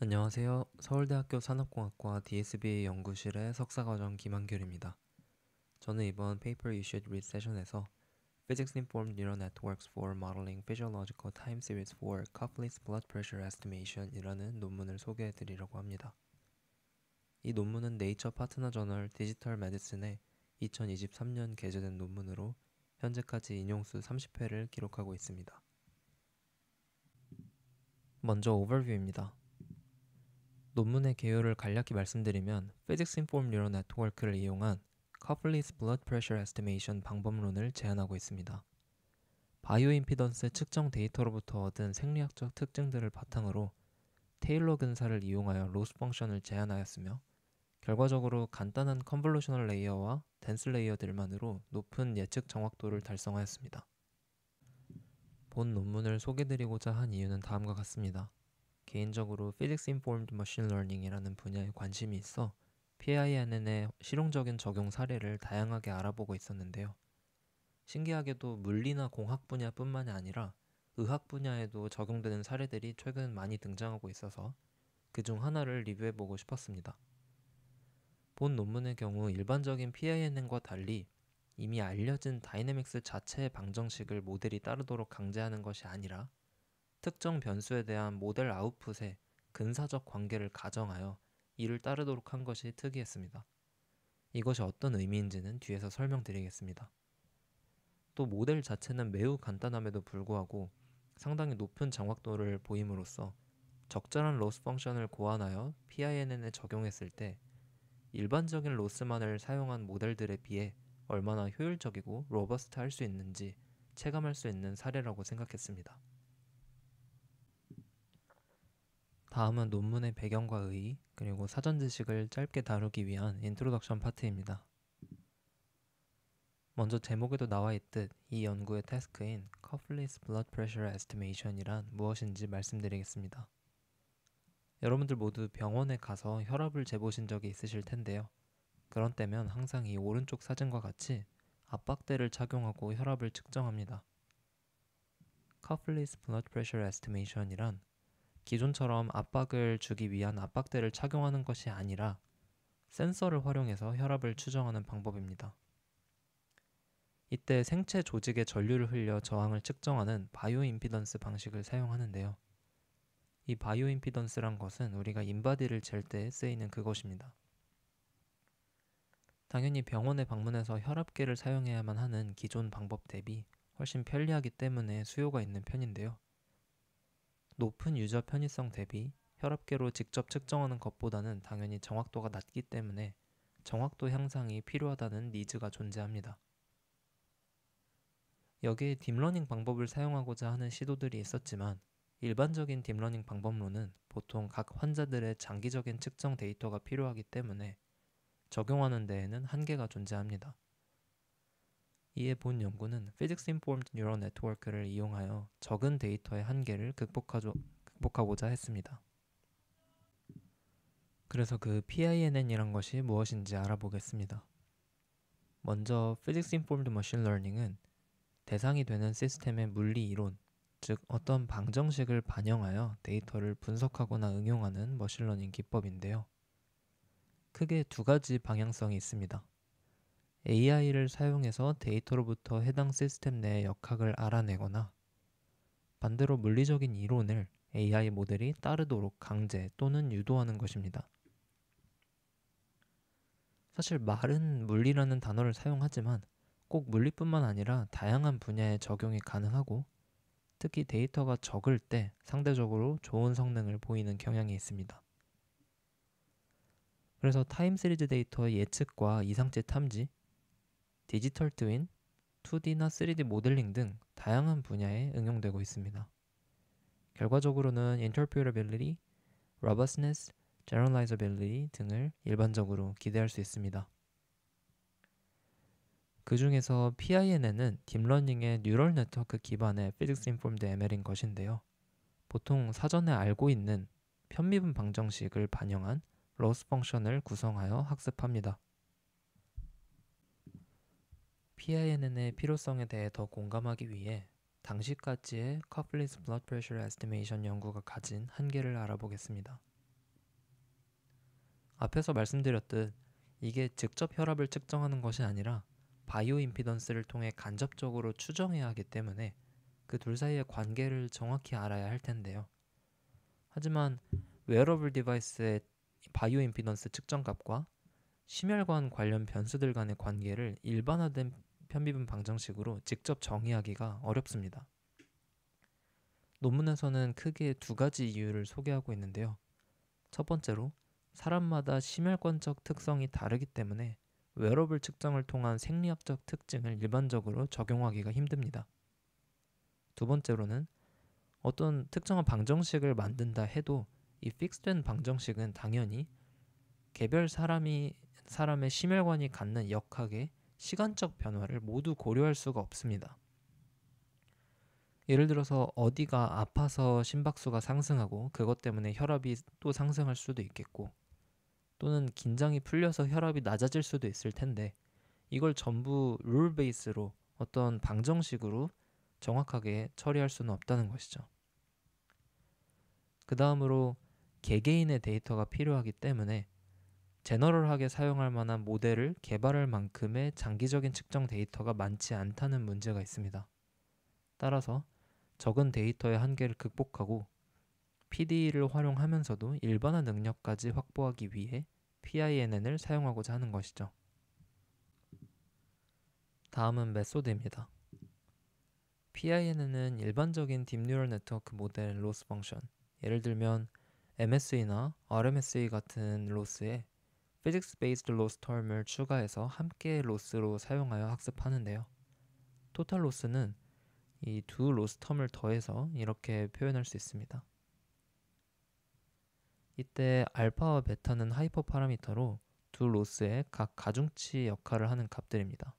안녕하세요. 서울대학교 산업공학과 DSBA 연구실의 석사과정 김한결입니다. 저는 이번 Paper Issued Read 세션에서 Physics Informed Neural Networks for Modeling Physiological Time Series for Couplets Blood Pressure Estimation 이라는 논문을 소개해 드리려고 합니다. 이 논문은 네이처 파트너 저널 디지털 메디슨에 2023년 게재된 논문으로 현재까지 인용수 30회를 기록하고 있습니다. 먼저 오버뷰입니다. 논문의 개요를 간략히 말씀드리면 Physics Informed Neural Network를 이용한 Copley's Blood Pressure Estimation 방법론을 제안하고 있습니다. 바이오 임피던스 측정 데이터로부터 얻은 생리학적 특징들을 바탕으로 테일러 근사를 이용하여 로스 펑션을 제안하였으며 결과적으로 간단한 컨볼루셔널 레이어와 덴스 레이어들만으로 높은 예측 정확도를 달성하였습니다. 본 논문을 소개드리고자 한 이유는 다음과 같습니다. 개인적으로 Physics Informed Machine Learning이라는 분야에 관심이 있어 PINN의 실용적인 적용 사례를 다양하게 알아보고 있었는데요. 신기하게도 물리나 공학 분야뿐만이 아니라 의학 분야에도 적용되는 사례들이 최근 많이 등장하고 있어서 그중 하나를 리뷰해보고 싶었습니다. 본 논문의 경우 일반적인 PINN과 달리 이미 알려진 다이내믹스 자체의 방정식을 모델이 따르도록 강제하는 것이 아니라 특정 변수에 대한 모델 아웃풋에 근사적 관계를 가정하여 이를 따르도록 한 것이 특이했습니다. 이것이 어떤 의미인지는 뒤에서 설명드리겠습니다. 또 모델 자체는 매우 간단함에도 불구하고 상당히 높은 정확도를 보임으로써 적절한 로스 펑션을 고안하여 PINN에 적용했을 때 일반적인 로스만을 사용한 모델들에 비해 얼마나 효율적이고 로버스트할 수 있는지 체감할 수 있는 사례라고 생각했습니다. 다음은 논문의 배경과 의의, 그리고 사전 지식을 짧게 다루기 위한 인트로덕션 파트입니다. 먼저 제목에도 나와 있듯 이 연구의 태스크인 Copley's Blood Pressure Estimation이란 무엇인지 말씀드리겠습니다. 여러분들 모두 병원에 가서 혈압을 재보신 적이 있으실 텐데요. 그런 때면 항상 이 오른쪽 사진과 같이 압박대를 착용하고 혈압을 측정합니다. Copley's Blood Pressure Estimation이란 기존처럼 압박을 주기 위한 압박대를 착용하는 것이 아니라 센서를 활용해서 혈압을 추정하는 방법입니다. 이때 생체 조직에 전류를 흘려 저항을 측정하는 바이오 임피던스 방식을 사용하는데요. 이 바이오 임피던스란 것은 우리가 인바디를 잴 때 쓰이는 그것입니다. 당연히 병원에 방문해서 혈압계를 사용해야만 하는 기존 방법 대비 훨씬 편리하기 때문에 수요가 있는 편인데요. 높은 유저 편의성 대비 혈압계로 직접 측정하는 것보다는 당연히 정확도가 낮기 때문에 정확도 향상이 필요하다는 니즈가 존재합니다. 여기에 딥러닝 방법을 사용하고자 하는 시도들이 있었지만 일반적인 딥러닝 방법론은 보통 각 환자들의 장기적인 측정 데이터가 필요하기 때문에 적용하는 데에는 한계가 존재합니다. 이에 본 연구는 Physics Informed Neural Network를 이용하여 적은 데이터의 한계를 극복하고자 했습니다. 그래서 그 PINN이란 것이 무엇인지 알아보겠습니다. 먼저 Physics Informed Machine Learning은 대상이 되는 시스템의 물리 이론, 즉 어떤 방정식을 반영하여 데이터를 분석하거나 응용하는 머신러닝 기법인데요. 크게 두 가지 방향성이 있습니다. AI를 사용해서 데이터로부터 해당 시스템 내의 역학을 알아내거나 반대로 물리적인 이론을 AI 모델이 따르도록 강제 또는 유도하는 것입니다. 사실 말은 물리라는 단어를 사용하지만 꼭 물리뿐만 아니라 다양한 분야에 적용이 가능하고 특히 데이터가 적을 때 상대적으로 좋은 성능을 보이는 경향이 있습니다. 그래서 타임 시리즈 데이터의 예측과 이상치 탐지, 디지털 트윈, 2D나 3D 모델링 등 다양한 분야에 응용되고 있습니다. 결과적으로는 interpretability, robustness, generalizability 등을 일반적으로 기대할 수 있습니다. 그 중에서 PINN은 딥러닝의 뉴럴 네트워크 기반의 Physics Informed ML인 것인데요. 보통 사전에 알고 있는 편미분 방정식을 반영한 로스 펑션을 구성하여 학습합니다. PINN의 필요성에 대해 더 공감하기 위해 당시까지의 Copley's Blood Pressure Estimation 연구가 가진 한계를 알아보겠습니다. 앞에서 말씀드렸듯 이게 직접 혈압을 측정하는 것이 아니라 바이오 임피던스를 통해 간접적으로 추정해야 하기 때문에 그 둘 사이의 관계를 정확히 알아야 할 텐데요. 하지만 웨어러블 디바이스의 바이오 임피던스 측정값과 심혈관 관련 변수들 간의 관계를 일반화된 편미분 방정식으로 직접 정의하기가 어렵습니다. 논문에서는 크게 두 가지 이유를 소개하고 있는데요. 첫 번째로 사람마다 심혈관적 특성이 다르기 때문에 웨어러블 측정을 통한 생리학적 특징을 일반적으로 적용하기가 힘듭니다. 두 번째로는 어떤 특정한 방정식을 만든다 해도 이 픽스된 방정식은 당연히 개별 사람의 심혈관이 갖는 역학의 시간적 변화를 모두 고려할 수가 없습니다. 예를 들어서 어디가 아파서 심박수가 상승하고 그것 때문에 혈압이 또 상승할 수도 있겠고, 또는 긴장이 풀려서 혈압이 낮아질 수도 있을 텐데 이걸 전부 룰 베이스로 어떤 방정식으로 정확하게 처리할 수는 없다는 것이죠. 그 다음으로 개개인의 데이터가 필요하기 때문에 제너럴하게 사용할 만한 모델을 개발할 만큼의 장기적인 측정 데이터가 많지 않다는 문제가 있습니다. 따라서 적은 데이터의 한계를 극복하고 PDE를 활용하면서도 일반화 능력까지 확보하기 위해 PINN을 사용하고자 하는 것이죠. 다음은 메소드입니다. PINN은 일반적인 딥뉴럴 네트워크 모델 로스 펑션, 예를 들면 MSE나 RMSE 같은 로스에 Physics Based Loss Term을 추가해서 함께 로스로 사용하여 학습하는데요. 토탈 로스는 이 두 로스 텀을 더해서 이렇게 표현할 수 있습니다. 이때 알파와 베타는 하이퍼 파라미터로 두 로스의 각 가중치 역할을 하는 값들입니다.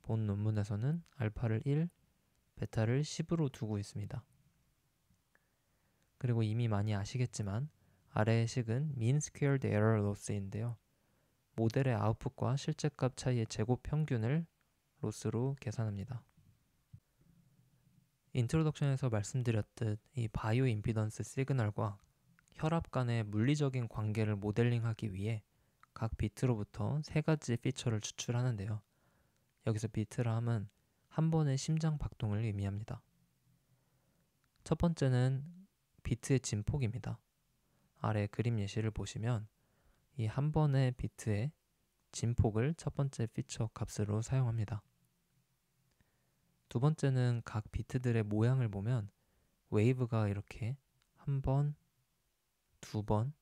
본 논문에서는 알파를 1, 베타를 10으로 두고 있습니다. 그리고 이미 많이 아시겠지만 아래의 식은 mean squared error loss인데요. 모델의 아웃풋과 실제값 차이의 제곱 평균을 로스로 계산합니다. 인트로덕션에서 말씀드렸듯 이 바이오 임피던스 시그널과 혈압 간의 물리적인 관계를 모델링하기 위해 각 비트로부터 세 가지 피처를 추출하는데요. 여기서 비트라 함은 한 번의 심장 박동을 의미합니다. 첫 번째는 비트의 진폭입니다. 아래 그림 예시를 보시면 이 한 번의 비트의 진폭을 첫 번째 피처 값으로 사용합니다. 두 번째는 각 비트들의 모양을 보면 웨이브가 이렇게 한 번, 두 번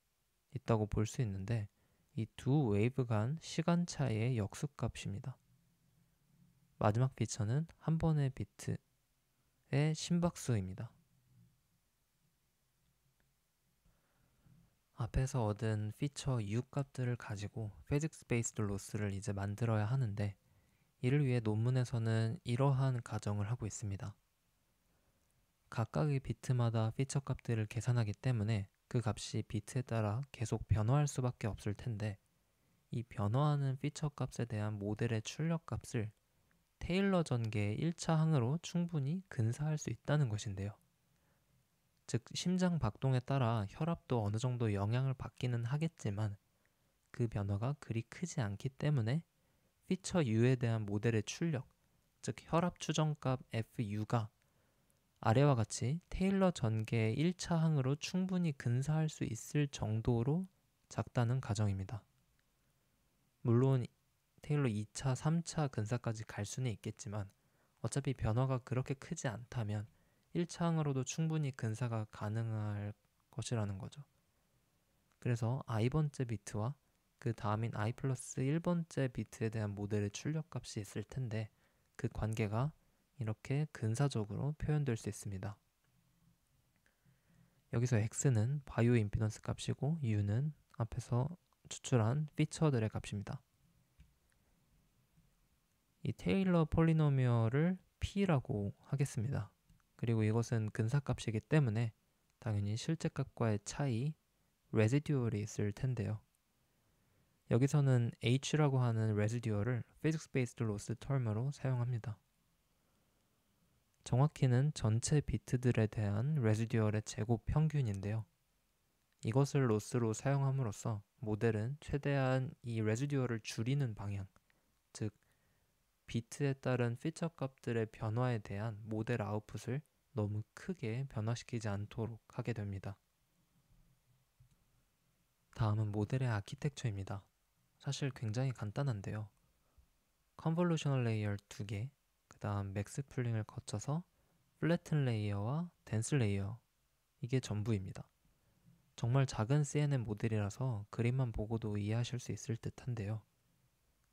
있다고 볼 수 있는데 이 두 웨이브 간 시간차의 역수값입니다. 마지막 피처는 한 번의 비트의 심박수입니다. 앞에서 얻은 피처 U 값들을 가지고 Physics Based Loss를 이제 만들어야 하는데 이를 위해 논문에서는 이러한 가정을 하고 있습니다. 각각의 비트마다 피처 값들을 계산하기 때문에 그 값이 비트에 따라 계속 변화할 수밖에 없을 텐데 이 변화하는 피처 값에 대한 모델의 출력 값을 테일러 전개의 1차 항으로 충분히 근사할 수 있다는 것인데요. 즉 심장 박동에 따라 혈압도 어느 정도 영향을 받기는 하겠지만 그 변화가 그리 크지 않기 때문에 피처 U에 대한 모델의 출력, 즉 혈압 추정값 FU가 아래와 같이 테일러 전개의 1차 항으로 충분히 근사할 수 있을 정도로 작다는 가정입니다. 물론 테일러 2차, 3차 근사까지 갈 수는 있겠지만 어차피 변화가 그렇게 크지 않다면 1차 항으로도 충분히 근사가 가능할 것이라는 거죠. 그래서 i번째 비트와 그 다음인 i 플러스 1번째 비트에 대한 모델의 출력값이 있을 텐데 그 관계가 이렇게 근사적으로 표현될 수 있습니다. 여기서 x는 바이오 임피던스 값이고 u는 앞에서 추출한 피처들의 값입니다. 이 테일러 폴리노미얼을 p라고 하겠습니다. 그리고 이것은 근사값이기 때문에 당연히 실제값과의 차이, 레지듀얼이 있을 텐데요. 여기서는 h라고 하는 레지듀얼을 Physics Based Loss Term으로 사용합니다. 정확히는 전체 비트들에 대한 레지듀얼의 제곱 평균인데요. 이것을 로스로 사용함으로써 모델은 최대한 이 레지듀얼을 줄이는 방향, 즉 비트에 따른 피처 값들의 변화에 대한 모델 아웃풋을 너무 크게 변화시키지 않도록 하게 됩니다. 다음은 모델의 아키텍처입니다. 사실 굉장히 간단한데요. 컨볼루셔널 레이어 2개, 그 다음 맥스 풀링을 거쳐서 플래튼 레이어와 덴스 레이어, 이게 전부입니다. 정말 작은 CNN 모델이라서 그림만 보고도 이해하실 수 있을 듯한데요.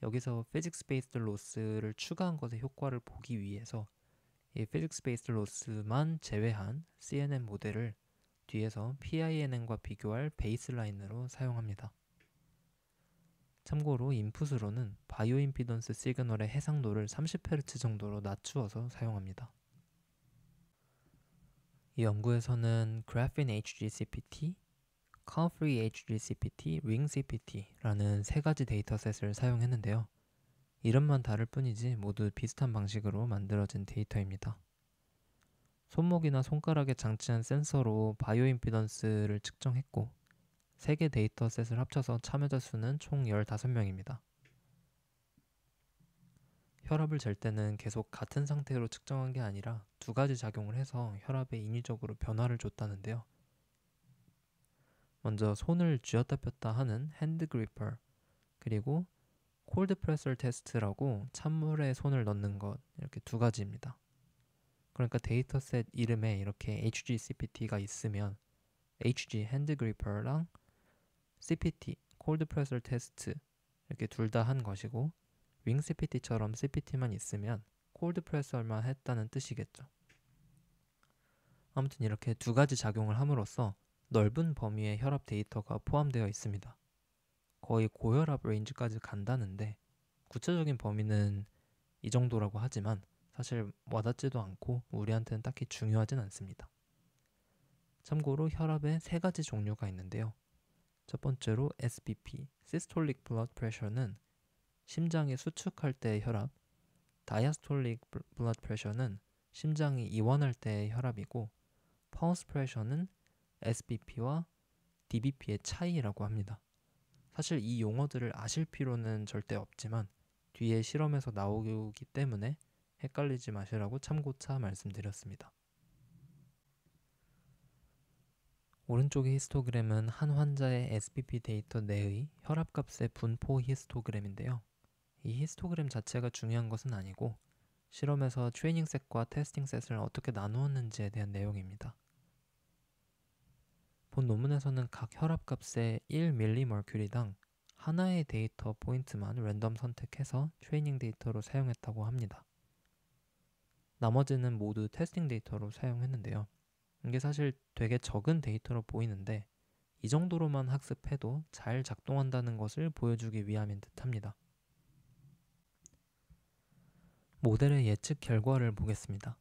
여기서 피직스 베이스드 로스를 추가한 것의 효과를 보기 위해서 이 피직스 베이스드 로스만 제외한 CNN 모델을 뒤에서 PINN과 비교할 베이스라인으로 사용합니다. 참고로 인풋으로는 바이오 임피던스 시그널의 해상도를 30Hz 정도로 낮추어서 사용합니다. 이 연구에서는 Graphene HGCPT, Call-Free HGCPT, Ring CPT라는 세 가지 데이터셋을 사용했는데요. 이름만 다를 뿐이지 모두 비슷한 방식으로 만들어진 데이터입니다. 손목이나 손가락에 장치한 센서로 바이오 임피던스를 측정했고 3개 데이터셋을 합쳐서 참여자 수는 총 15명입니다. 혈압을 잴 때는 계속 같은 상태로 측정한 게 아니라 2가지 작용을 해서 혈압에 인위적으로 변화를 줬다는데요. 먼저 손을 쥐었다 폈다 하는 핸드 그리퍼, 그리고 콜드 프레서 테스트라고 찬물에 손을 넣는 것, 이렇게 2가지입니다. 그러니까 데이터셋 이름에 이렇게 HGCPT가 있으면 HG 핸드 그리퍼랑 CPT 콜드 프레서 테스트 이렇게 둘 다 한 것이고 윙 CPT처럼 CPT만 있으면 콜드 프레서만 했다는 뜻이겠죠. 아무튼 이렇게 2가지 작용을 함으로써 넓은 범위의 혈압 데이터가 포함되어 있습니다. 거의 고혈압 레인지까지 간다는데 구체적인 범위는 이 정도라고 하지만 사실 와닿지도 않고 우리한테는 딱히 중요하진 않습니다. 참고로 혈압에 3가지 종류가 있는데요. 첫 번째로 SBP, Systolic Blood Pressure는 심장이 수축할 때의 혈압, Diastolic Blood Pressure는 심장이 이완할 때의 혈압이고 Pulse Pressure는 SBP와 DBP의 차이라고 합니다. 사실 이 용어들을 아실 필요는 절대 없지만 뒤에 실험에서 나오기 때문에 헷갈리지 마시라고 참고차 말씀드렸습니다. 오른쪽의 히스토그램은 한 환자의 SBP 데이터 내의 혈압값의 분포 히스토그램인데요. 이 히스토그램 자체가 중요한 것은 아니고 실험에서 트레이닝 셋과 테스팅 셋을 어떻게 나누었는지에 대한 내용입니다. 본 논문에서는 각 혈압값의 1mM당 하나의 데이터 포인트만 랜덤 선택해서 트레이닝 데이터로 사용했다고 합니다. 나머지는 모두 테스팅 데이터로 사용했는데요. 이게 사실 되게 적은 데이터로 보이는데 이 정도로만 학습해도 잘 작동한다는 것을 보여주기 위함인 듯합니다. 모델의 예측 결과를 보겠습니다.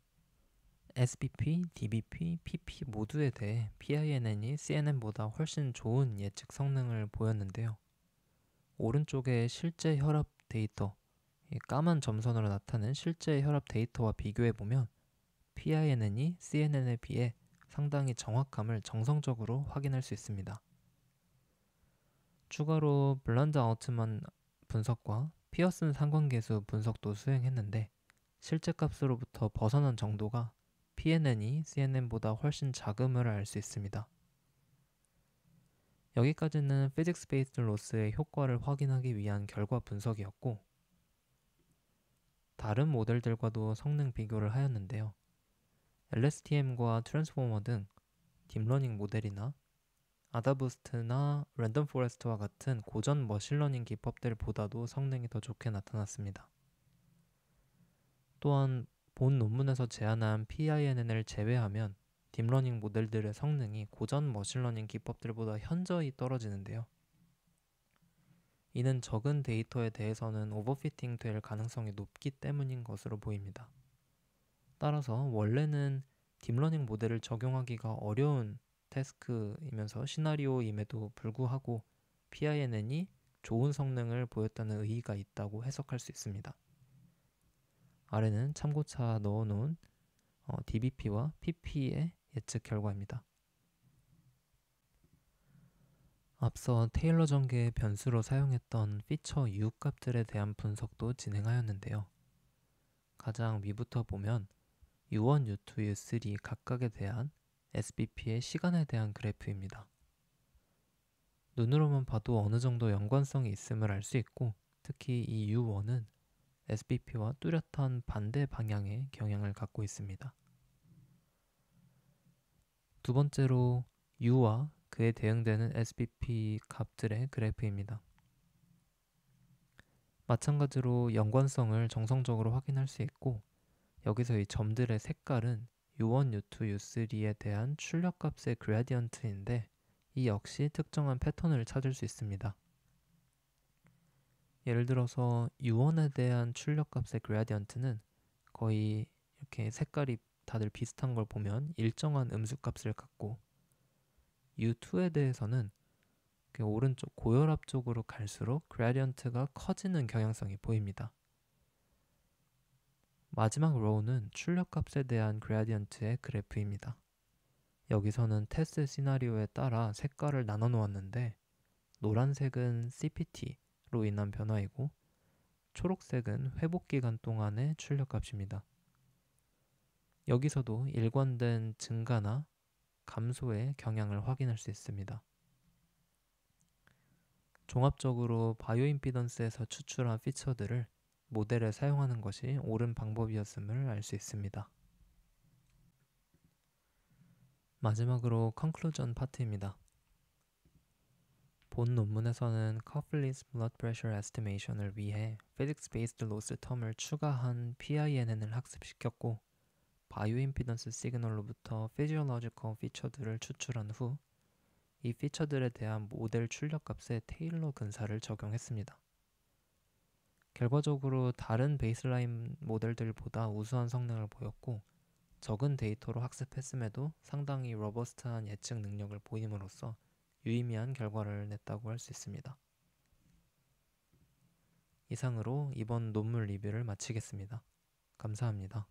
SBP, DBP, PP 모두에 대해 PINN이 CNN보다 훨씬 좋은 예측 성능을 보였는데요. 오른쪽의 실제 혈압 데이터, 까만 점선으로 나타낸 실제 혈압 데이터와 비교해보면 PINN이 CNN에 비해 상당히 정확함을 정성적으로 확인할 수 있습니다. 추가로 블란드 아우트만 분석과 피어슨 상관계수 분석도 수행했는데 실제 값으로부터 벗어난 정도가 PNN이 CNN보다 훨씬 작음을 알 수 있습니다. 여기까지는 피직스 베이스드 로스의 효과를 확인하기 위한 결과 분석이었고 다른 모델들과도 성능 비교를 하였는데요. LSTM과 트랜스포머 등 딥러닝 모델이나 아다부스트나 랜덤 포레스트와 같은 고전 머신러닝 기법들보다도 성능이 더 좋게 나타났습니다. 또한 본 논문에서 제안한 PINN을 제외하면 딥러닝 모델들의 성능이 고전 머신러닝 기법들보다 현저히 떨어지는데요. 이는 적은 데이터에 대해서는 오버피팅 될 가능성이 높기 때문인 것으로 보입니다. 따라서 원래는 딥러닝 모델을 적용하기가 어려운 태스크이면서 시나리오임에도 불구하고 PINN이 좋은 성능을 보였다는 의의가 있다고 해석할 수 있습니다. 아래는 참고차 넣어놓은 DBP와 PP의 예측 결과입니다. 앞서 테일러 전개의 변수로 사용했던 피처 U 값들에 대한 분석도 진행하였는데요. 가장 위부터 보면 U1, U2, U3 각각에 대한 SBP의 시간에 대한 그래프입니다. 눈으로만 봐도 어느 정도 연관성이 있음을 알 수 있고, 특히 이 U1은 SBP와 뚜렷한 반대 방향의 경향을 갖고 있습니다. 두 번째로 U와 그에 대응되는 SBP 값들의 그래프입니다. 마찬가지로 연관성을 정성적으로 확인할 수 있고, 여기서 이 점들의 색깔은 U1, U2, U3에 대한 출력값의 그래디언트인데, 이 역시 특정한 패턴을 찾을 수 있습니다. 예를 들어서 U1에 대한 출력값의 그래디언트는 거의 이렇게 색깔이 다들 비슷한 걸 보면 일정한 음수값을 갖고, U2에 대해서는 오른쪽 고혈압 쪽으로 갈수록 그래디언트가 커지는 경향성이 보입니다. 마지막 로우는 출력값에 대한 그래디언트의 그래프입니다. 여기서는 테스트 시나리오에 따라 색깔을 나눠 놓았는데, 노란색은 CPT로 인한 변화이고 초록색은 회복 기간 동안의 출력값입니다. 여기서도 일관된 증가나 감소의 경향을 확인할 수 있습니다. 종합적으로 바이오 임피던스에서 추출한 피처들을 모델에 사용하는 것이 옳은 방법이었음을 알 수 있습니다. 마지막으로 컨클루전 파트입니다. 본 논문에서는 Copley's Blood Pressure Estimation을 위해 Physics-Based Loss Term을 추가한 PINN을 학습시켰고, 바이오 임피던스 시그널로부터 Physiological Feature들을 추출한 후 이 피처들에 대한 모델 출력값에 테일러 근사를 적용했습니다. 결과적으로 다른 베이스라인 모델들보다 우수한 성능을 보였고, 적은 데이터로 학습했음에도 상당히 로버스트한 예측 능력을 보임으로써 유의미한 결과를 냈다고 할 수 있습니다. 이상으로 이번 논문 리뷰를 마치겠습니다. 감사합니다.